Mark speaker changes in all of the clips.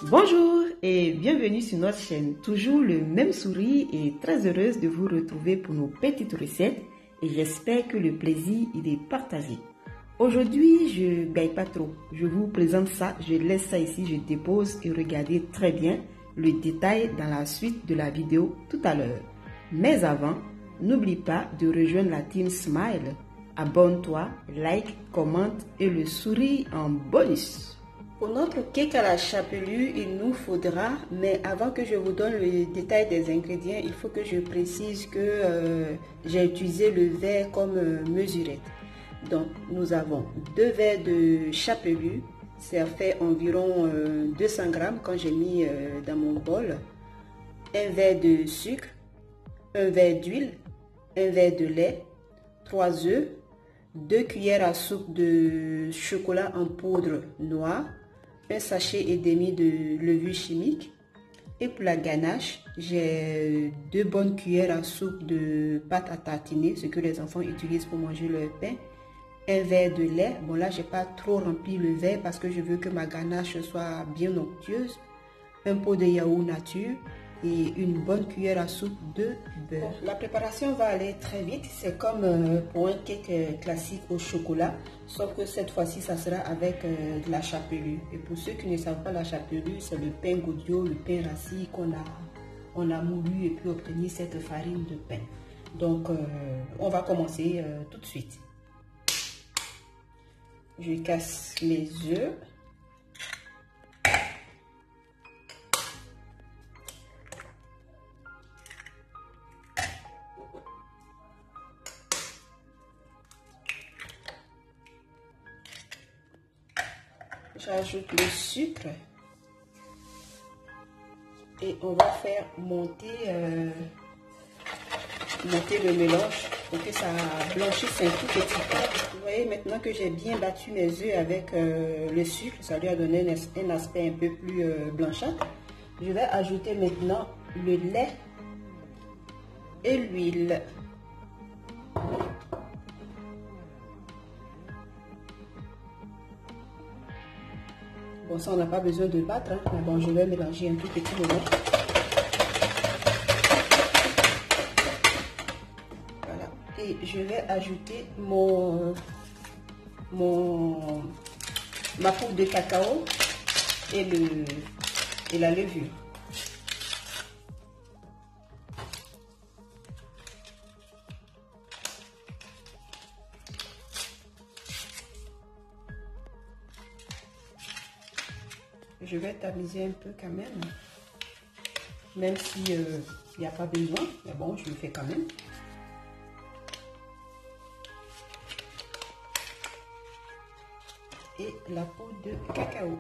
Speaker 1: Bonjour et bienvenue sur notre chaîne. Toujours le même sourire et très heureuse de vous retrouver pour nos petites recettes et j'espère que le plaisir il est partagé. Aujourd'hui, je gagne pas trop. Je vous présente ça, je laisse ça ici, je dépose et regardez très bien le détail dans la suite de la vidéo tout à l'heure. Mais avant, n'oublie pas de rejoindre la team Smile. Abonne-toi, like, commente et le sourire en bonus. Pour notre cake à la chapelure, il nous faudra, mais avant que je vous donne le détail des ingrédients, il faut que je précise que j'ai utilisé le verre comme mesurette. Donc, nous avons 2 verres de chapelure, ça fait environ 200 grammes quand j'ai mis dans mon bol, un verre de sucre, un verre d'huile, un verre de lait, 3 œufs, 2 cuillères à soupe de chocolat en poudre noire, un sachet et demi de levure chimique. Et pour la ganache, j'ai 2 bonnes cuillères à soupe de pâte à tartiner, ce que les enfants utilisent pour manger leur pain. Un verre de lait. Bon là, j'ai pas trop rempli le verre parce que je veux que ma ganache soit bien onctueuse. Un pot de yaourt nature et une bonne cuillère à soupe de beurre. Bon, la préparation va aller très vite. C'est comme pour un cake classique au chocolat, sauf que cette fois-ci, ça sera avec de la chapelure. Et pour ceux qui ne savent pas la chapelure, c'est le pain Gaudio, le pain rassis on a moulu et puis obtenir cette farine de pain. Donc, on va commencer tout de suite. Je casse les œufs. J'ajoute le sucre et on va faire monter le mélange pour que ça blanchisse un tout petit peu. Vous voyez maintenant que j'ai bien battu mes œufs avec le sucre, ça lui a donné un aspect un peu plus blanchâtre. Je vais ajouter maintenant le lait et l'huile. Bon, ça, on n'a pas besoin de battre, hein, mais bon, je vais mélanger un tout petit moment. Voilà. Et je vais ajouter ma poudre de cacao et la levure. Je vais tamiser un peu quand même si il n'y a pas besoin, mais bon, je le fais quand même. Et la poudre de cacao.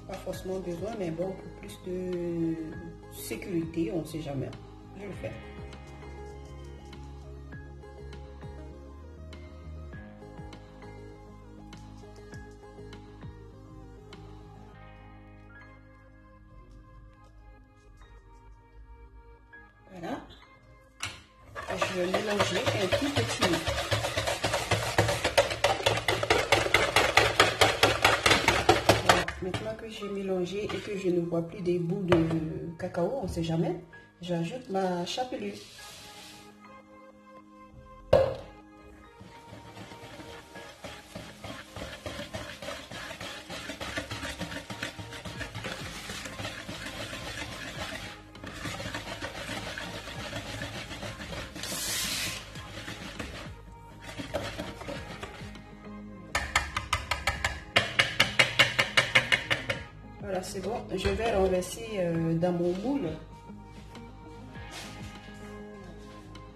Speaker 1: Pas forcément besoin, mais bon, pour plus de sécurité, on ne sait jamais. Je vais le faire. Voilà. Je vais mélanger un tout petit peu. Voilà. Maintenant que j'ai mélangé et que je ne vois plus des bouts de cacao, on ne sait jamais, j'ajoute ma chapelure. Voilà, c'est bon. Je vais renverser dans mon moule.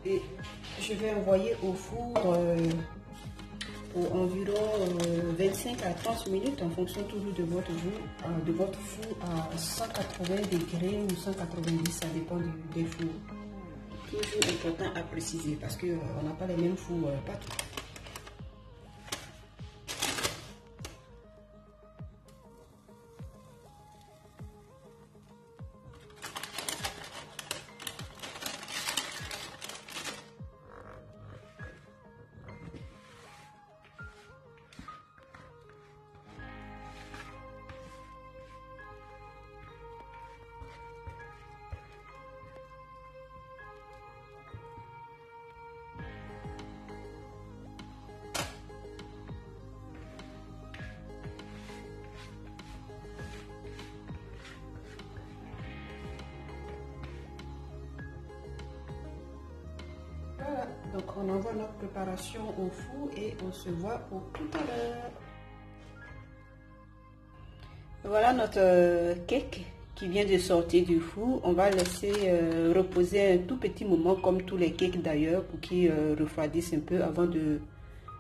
Speaker 1: Et je vais envoyer au four pour environ 25 à 30 minutes en fonction toujours de votre four à 180 degrés ou 190, ça dépend des fours. Toujours important à préciser parce qu'on n'a pas les mêmes fours partout.
Speaker 2: Voilà, donc on envoie notre préparation au four et on se voit pour tout à l'heure. Voilà notre cake qui vient de sortir du four. On va laisser reposer un tout petit moment comme tous les cakes d'ailleurs pour qu'ils refroidissent un peu avant de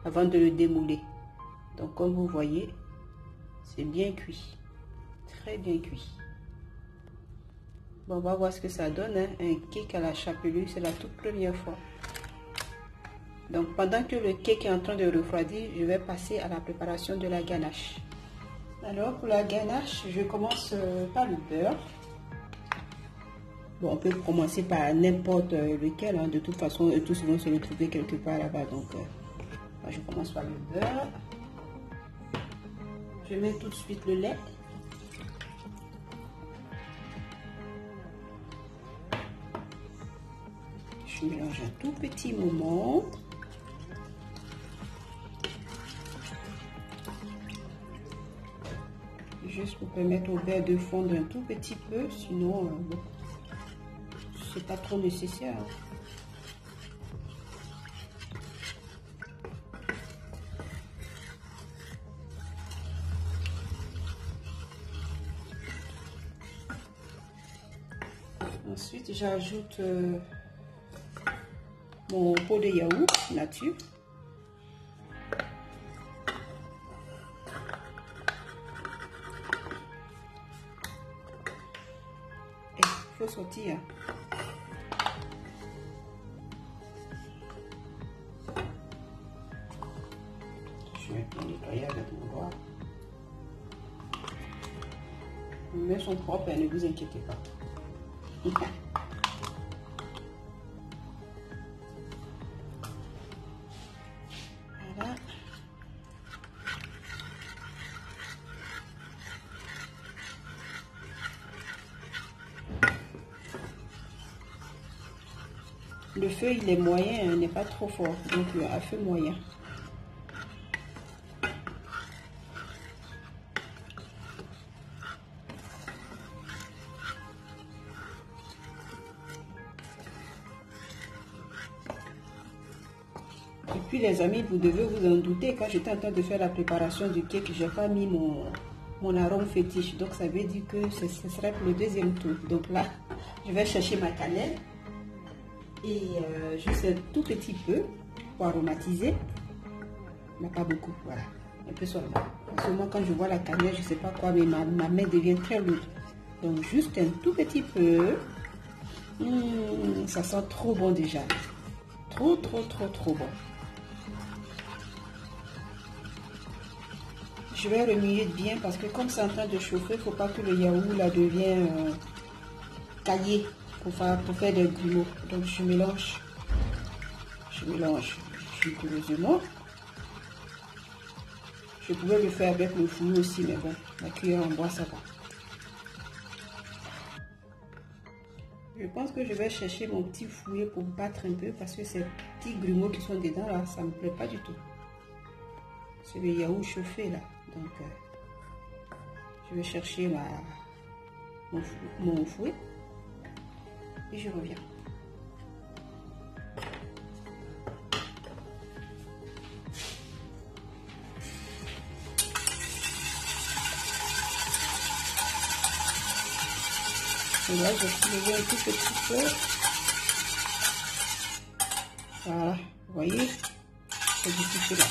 Speaker 2: le démouler. Donc comme vous voyez, c'est bien cuit, très bien cuit. Bon, on va voir ce que ça donne, hein. Un cake à la chapelure, c'est la toute première fois. Donc pendant que le cake est en train de refroidir, je vais passer à la préparation de la ganache. Alors pour la ganache, je commence par le beurre. Bon, on peut commencer par n'importe lequel, hein. De toute façon, tous vont se retrouver quelque part là-bas. Donc je commence par le beurre. Je mets tout de suite le lait. Je mélange un tout petit moment. Juste pour permettre au beurre de fondre un tout petit peu, sinon c'est pas trop nécessaire. Ensuite, j'ajoute mon pot de yaourt nature. Et il faut sortir. Je vais bien nettoyer avec mon doigt. Les mains sont propres, ne vous inquiétez pas. Voilà. Le feu il est moyen, n'est pas trop fort, donc à feu moyen. Et puis les amis, vous devez vous en douter, quand j'étais en train de faire la préparation du cake, j'ai pas mis mon arôme fétiche, donc ça veut dire que ce serait pour le deuxième tour. Donc là, je vais chercher ma cannelle et juste un tout petit peu pour aromatiser, mais pas beaucoup, voilà, un peu seulement. Seulement quand je vois la cannelle, je sais pas quoi, mais ma main devient très lourde. Donc juste un tout petit peu. Ça sent trop bon déjà, trop bon. Je vais remuer bien parce que comme c'est en train de chauffer, il ne faut pas que le yaourt là devienne caillé pour faire des grumeaux. Donc je mélange rigoureusement. Je pouvais le faire avec le fouet aussi, mais bon, la cuillère en bois ça va. Je pense que je vais chercher mon petit fouet pour battre un peu parce que ces petits grumeaux qui sont dedans là, ça ne me plaît pas du tout. C'est le yaourt chauffé là. Donc, je vais chercher mon fouet et je reviens. Et là, je vais soulever un tout petit peu. Voilà, vous voyez, c'est difficile là.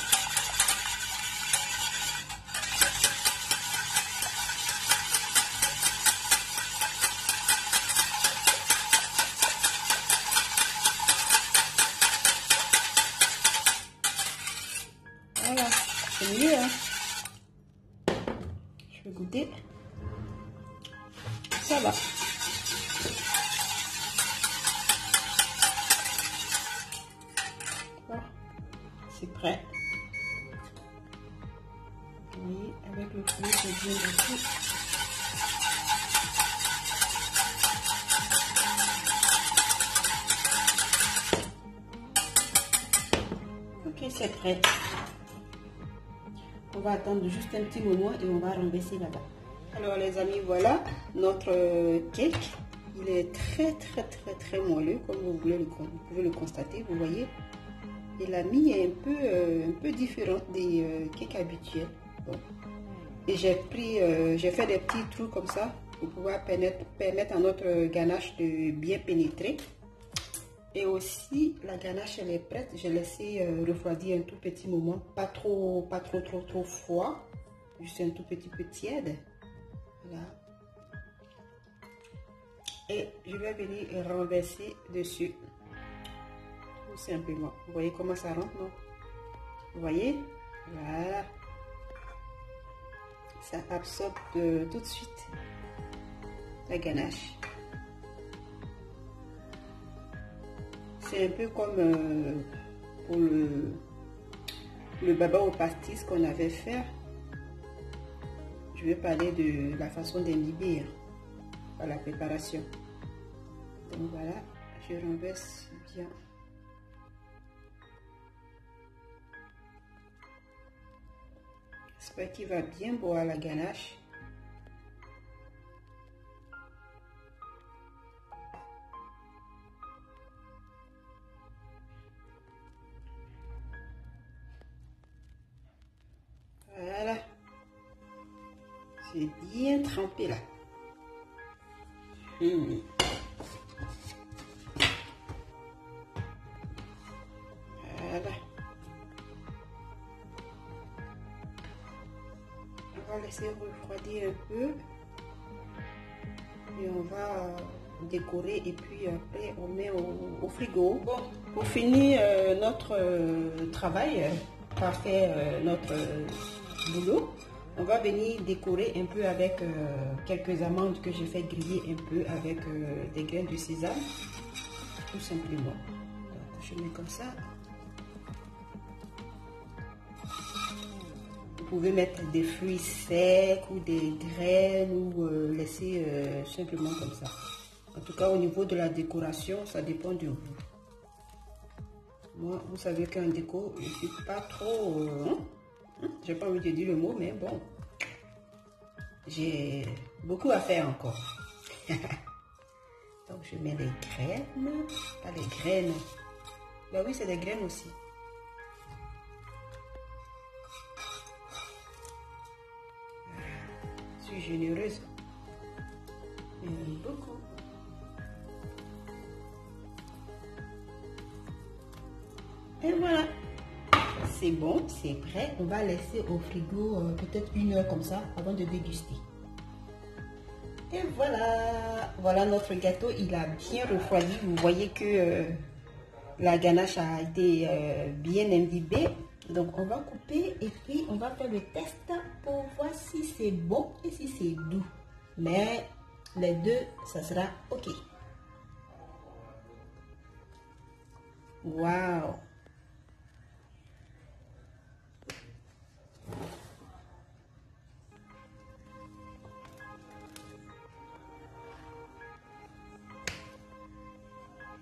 Speaker 2: Voilà, c'est mieux, hein. Je vais goûter. Ça va. Bon, c'est prêt. Oui, avec le fouet, c'est bien battu. Ok, c'est prêt. On va attendre juste un petit moment et on va renverser là-bas. Alors les amis, voilà notre cake. Il est très moelleux, comme vous pouvez le constater, vous voyez. Et la mie est un peu différente des cakes habituels. Bon. Et j'ai fait des petits trous comme ça pour pouvoir permettre à notre ganache de bien pénétrer. Et aussi, la ganache, elle est prête. J'ai laissé refroidir un tout petit moment. Pas trop froid. Juste un tout petit peu tiède. Voilà. Et je vais venir renverser dessus. Tout simplement. Vous voyez comment ça rentre, non? Vous voyez? Voilà. Ça absorbe tout de suite la ganache. C'est un peu comme pour le baba au pastis qu'on avait fait. Je vais parler de la façon d'imbiber à la préparation. Donc voilà, je renverse bien. J'espère qu'il va bien boire la ganache. Voilà. C'est bien trempé là. Voilà. On va laisser refroidir un peu. Et on va décorer et puis après on met au frigo. Bon, pour finir notre travail, par faire notre boulot, on va venir décorer un peu avec quelques amandes que j'ai fait griller un peu avec des graines de sésame, tout simplement. Donc, je mets comme ça. Vous pouvez mettre des fruits secs ou des graines ou laisser simplement comme ça. En tout cas, au niveau de la décoration, ça dépend de vous. Moi, vous savez qu'un déco, je ne suis pas trop... j'ai pas envie de dire le mot, mais bon. J'ai beaucoup à faire encore. Donc, je mets les graines. Pas les graines. Ben oui, c'est des graines aussi. Je suis généreuse. Beaucoup. Et voilà. C'est bon, c'est prêt. On va laisser au frigo peut-être 1 heure comme ça avant de déguster. Et voilà. Voilà notre gâteau. Il a bien refroidi. Vous voyez que la ganache a été bien imbibée. Donc on va couper et puis on va faire le test pour voir si c'est bon et si c'est doux. Mais les deux, ça sera ok. Waouh!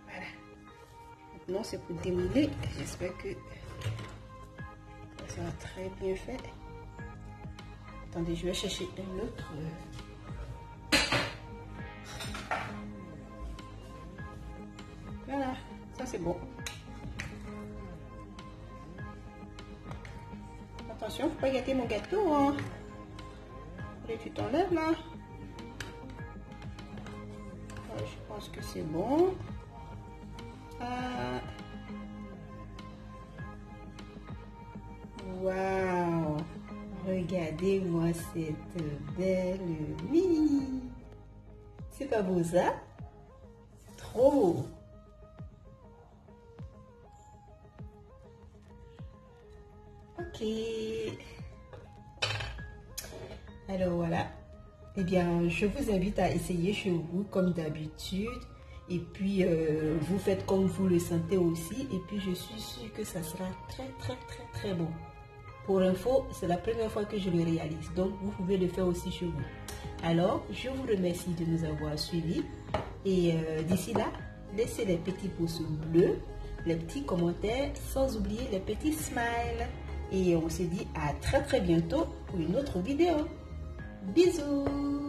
Speaker 2: Voilà. Maintenant c'est pour démouler. J'espère que ça a très bien fait. Attendez, je vais chercher un autre. Voilà, ça c'est bon. Attention, faut pas gâter mon gâteau, hein. Et tu t'enlèves là. Ouais, je pense que c'est bon. Waouh! Regardez-moi cette belle mie. C'est pas beau ça? Trop beau. Ok. Alors voilà. Eh bien, je vous invite à essayer chez vous comme d'habitude. Et puis, vous faites comme vous le sentez aussi. Et puis, je suis sûre que ça sera très bon. Pour info, c'est la première fois que je le réalise. Donc, vous pouvez le faire aussi chez vous. Alors, je vous remercie de nous avoir suivis. Et d'ici là, laissez les petits pouces bleus, les petits commentaires, sans oublier les petits smiles. Et on se dit à très bientôt pour une autre vidéo. Bisous!